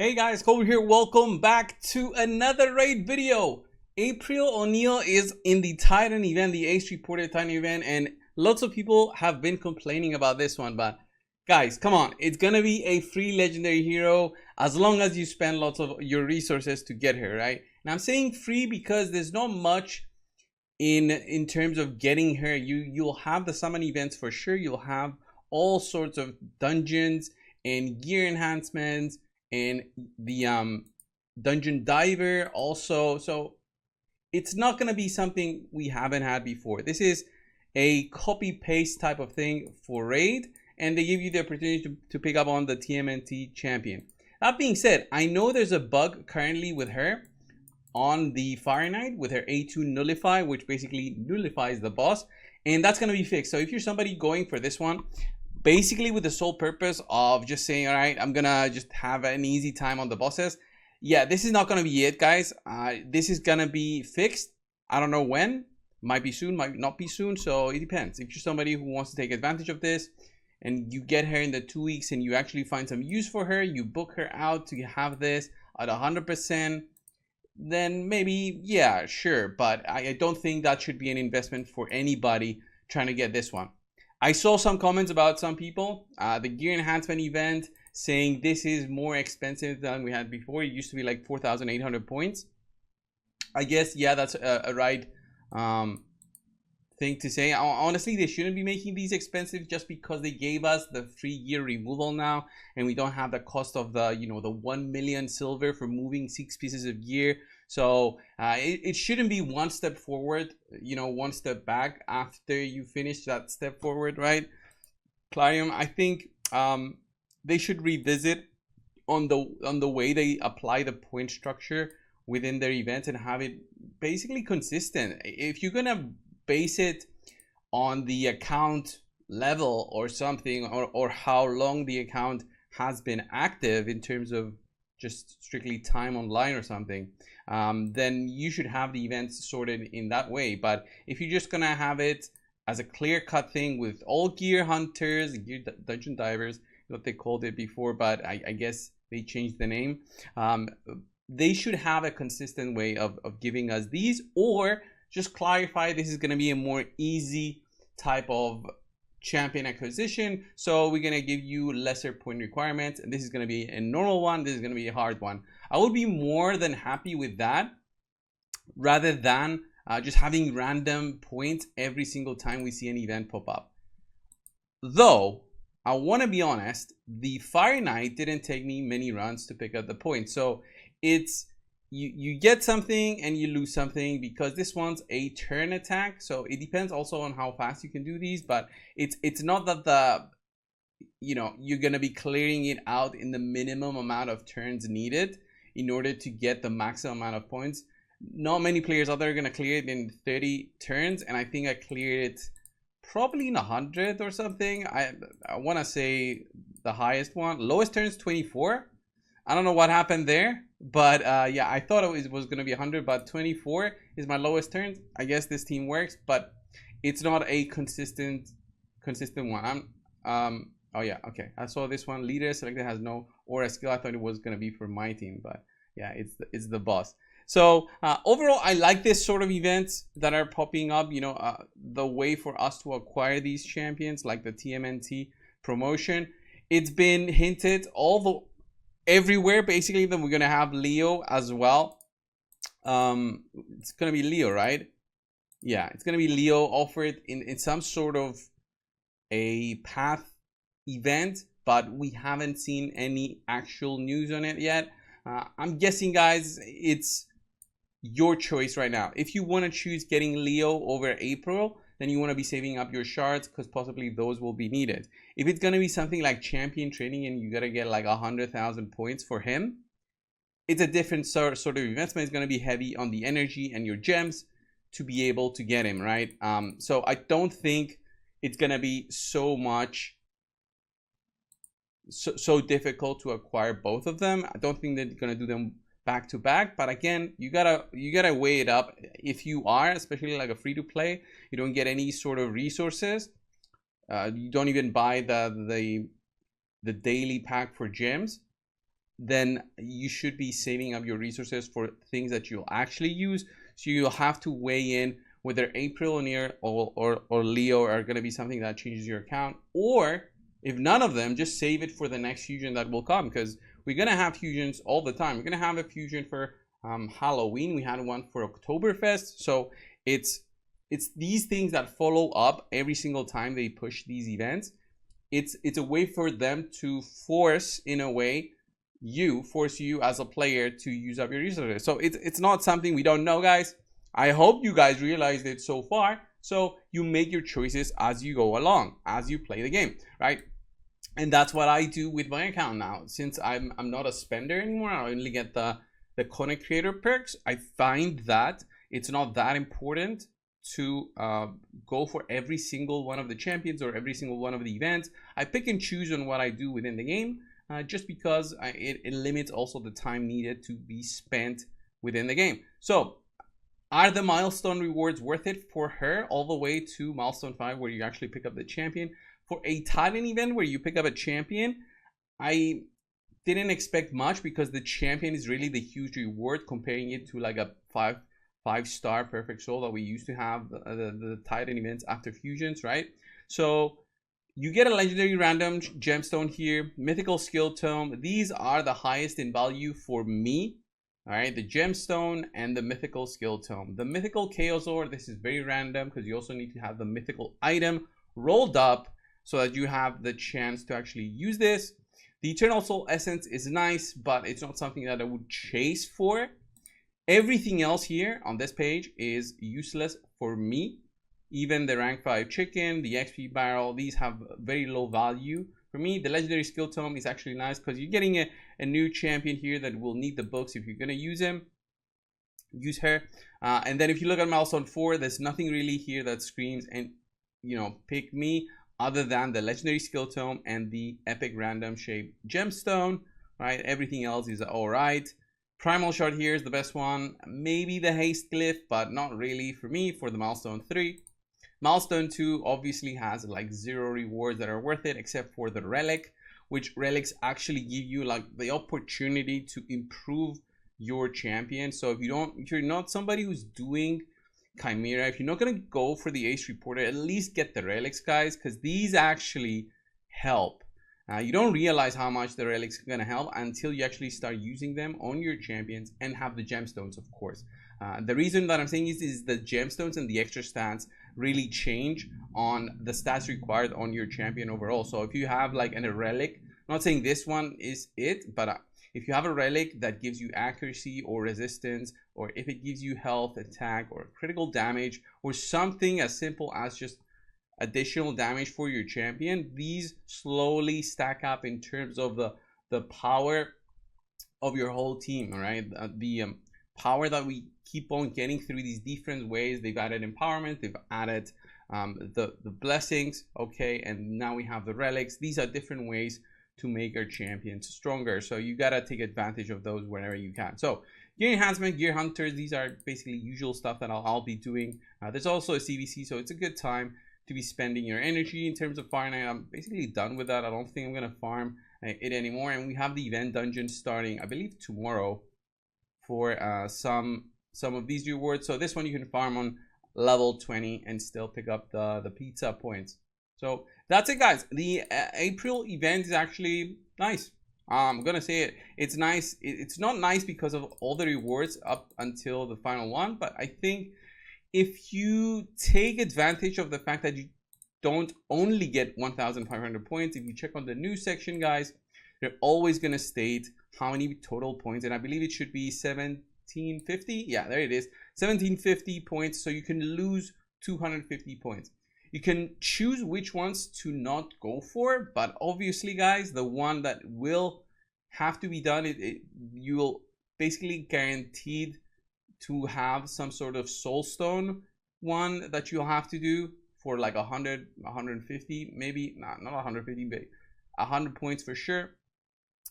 Hey guys, Colby here. Welcome back to another raid video. April O'Neil is in the Titan event, the Ace Reported Titan event, and lots of people have been complaining about this one. But guys, come on, it's gonna be a free legendary hero as long as you spend lots of your resources to get her, right? And I'm saying free because there's not much in terms of getting her. You'll have the summon events for sure. You'll have all sorts of dungeons and gear enhancements and the dungeon diver also. So it's not going to be something we haven't had before. This is a copy paste type of thing for raid, and they give you the opportunity to pick up on the TMNT champion. That being said, I know there's a bug currently with her on the Fire Knight with her A2 nullify, which basically nullifies the boss, and that's going to be fixed. So if you're somebody going for this one basically with the sole purpose of just saying, all right, I'm gonna just have an easy time on the bosses, yeah, this is not gonna be it, guys. This is gonna be fixed. I don't know when. Might be soon, might not be soon, so it depends. If you're somebody who wants to take advantage of this and you get her in the 2 weeks and you actually find some use for her, you book her out to have this at 100%, then maybe, yeah, sure. But I don't think that should be an investment for anybody trying to get this one. I saw some comments about some people, the gear enhancement event, saying this is more expensive than we had before. It used to be like 4,800 points. I guess, yeah, that's a right thing to say. Honestly, they shouldn't be making these expensive just because they gave us the free gear removal now, and we don't have the cost of the, the 1 million silver for moving 6 pieces of gear. So it shouldn't be one step forward, one step back after you finish that step forward, right? Clarium, I think they should revisit on the way they apply the point structure within their events and have it basically consistent. If you're gonna base it on the account level or something, or how long the account has been active in terms of just strictly time online or something, then you should have the events sorted in that way. But if you're just gonna have it as a clear-cut thing with all gear hunters, gear dungeon divers, what they called it before, but I guess they changed the name, they should have a consistent way of giving us these, or just clarify this is going to be a more easy type of champion acquisition, so we're going to give you lesser point requirements, and this is going to be a normal one, this is going to be a hard one. I would be more than happy with that rather than just having random points every single time we see an event pop up. Though I want to be honest, the Fire Knight didn't take me many runs to pick up the points, so it's you get something and you lose something because this one's a turn attack, so it depends also on how fast you can do these. But it's not that you're gonna be clearing it out in the minimum amount of turns needed in order to get the maximum amount of points. Not many players out there are gonna clear it in 30 turns, and I think I cleared it probably in 100 or something. I want to say the highest one, lowest turns 24. I don't know what happened there, but yeah, I thought it was going to be 100, but 24 is my lowest turns. I guess this team works, but it's not a consistent one. Oh yeah, okay. I saw this one. Leader selected has no aura skill. I thought it was going to be for my team, but yeah, it's the boss. So overall, I like this sort of events that are popping up. The way for us to acquire these champions, like the TMNT promotion. It's been hinted everywhere basically that we're gonna have Leo as well. It's gonna be Leo, right? Yeah, it's gonna be Leo offered in some sort of a path event, but we haven't seen any actual news on it yet. I'm guessing, guys, it's your choice right now. If you want to choose getting Leo over April, then you want to be saving up your shards because possibly those will be needed. If it's going to be something like champion training and you got to get like 100,000 points for him, it's a different sort of investment. It's going to be heavy on the energy and your gems to be able to get him, right? So I don't think it's going to be so difficult to acquire both of them. I don't think they're going to do them back to back, but again, you gotta weigh it up. If you are, especially like a free to play, you don't get any sort of resources, you don't even buy the daily pack for gems, then you should be saving up your resources for things that you'll actually use. So you'll have to weigh in whether Aprilioneer or Leo are going to be something that changes your account, or if none of them, just save it for the next fusion that will come, because we're going to have fusions all the time. We're going to have a fusion for Halloween. We had one for Oktoberfest. So it's these things that follow up every single time they push these events. It's a way for them to force, in a way, force you as a player to use up your resources. So it's not something we don't know, guys. I hope you guys realized it so far. So you make your choices as you go along, as you play the game, right? And that's what I do with my account now. Since I'm not a spender anymore, I only get the content creator perks. I find that it's not that important to go for every single one of the champions or every single one of the events. I pick and choose on what I do within the game, just because it limits also the time needed to be spent within the game. So are the milestone rewards worth it for her all the way to milestone 5, where you actually pick up the champion? For a Titan event where you pick up a champion, I didn't expect much, because the champion is really the huge reward, comparing it to like a five-star perfect soul that we used to have the Titan events after fusions, right? So you get a legendary random gemstone here, mythical skill tome. These are the highest in value for me. All right, the gemstone and the mythical skill tome. The mythical chaos ore, this is very random, because you also need to have the mythical item rolled up so that you have the chance to actually use this. The eternal soul essence is nice, but it's not something that I would chase for. Everything else here on this page is useless for me. Even the rank 5 chicken, the XP barrel, these have very low value for me. The legendary skill tome is actually nice, because you're getting a new champion here that will need the books if you're going to use him. Use her. And then if you look at milestone 4, there's nothing really here that screams and, you know, pick me, other than the legendary skill tome and the epic random shape gemstone, right? Everything else is all right. Primal shard here is the best one. Maybe the haste glyph, but not really for me for the milestone 3. Milestone 2 obviously has like 0 rewards that are worth it, except for the relic, which relics actually give you like the opportunity to improve your champion. So if you're not somebody who's doing Chimera, if you're not going to go for the ace reporter, at least get the relics, guys, because these actually help. You don't realize how much the relics are going to help until you actually start using them on your champions and have the gemstones, of course. The reason that I'm saying is the gemstones and the extra stats really change on the stats required on your champion overall. So if you have like a relic, I'm not saying this one is it, but if you have a relic that gives you accuracy or resistance, or if it gives you health, attack, or critical damage, or something as simple as just additional damage for your champion, these slowly stack up in terms of the power of your whole team. All right, the power that we keep on getting through these different ways. They've added empowerment, they've added the blessings, okay, and now we have the relics. These are different ways to make our champions stronger, so you gotta take advantage of those whenever you can. So gear enhancement, gear hunters, these are basically usual stuff that I'll be doing. There's also a CVC, so it's a good time to be spending your energy. In terms of Fire Knight, I'm basically done with that. I don't think I'm gonna farm it anymore, and we have the event dungeon starting, I believe, tomorrow for some of these rewards. So this one you can farm on level 20 and still pick up the pizza points. So that's it, guys. The April event is actually nice. I'm gonna say it. It's nice. It's not nice because of all the rewards up until the final one, but I think if you take advantage of the fact that you don't only get 1,500 points, if you check on the news section, guys, they're always gonna state how many total points, and I believe it should be 1750. Yeah, there it is, 1750 points. So you can lose 250 points. You can choose which ones to not go for, but obviously, guys, the one that will have to be done, you will basically guaranteed to have some sort of soulstone one that you'll have to do for like 100, 150, maybe not 150, but 100 points for sure.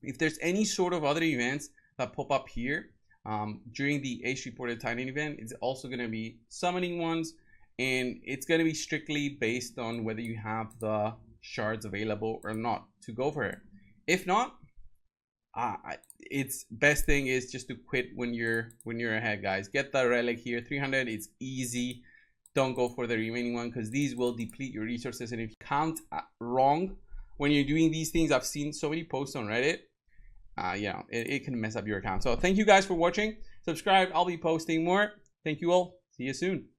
If there's any sort of other events that pop up here during the Ace Reported Titan event, it's also going to be summoning ones, and it's going to be strictly based on whether you have the shards available or not to go for it. If not, It's best thing is just to quit when you're ahead, guys. Get the relic here, 300. It's easy. Don't go for the remaining one because these will deplete your resources, and if you count wrong when you're doing these things, I've seen so many posts on Reddit, it can mess up your account. So thank you guys for watching. Subscribe. I'll be posting more. Thank you all. See you soon.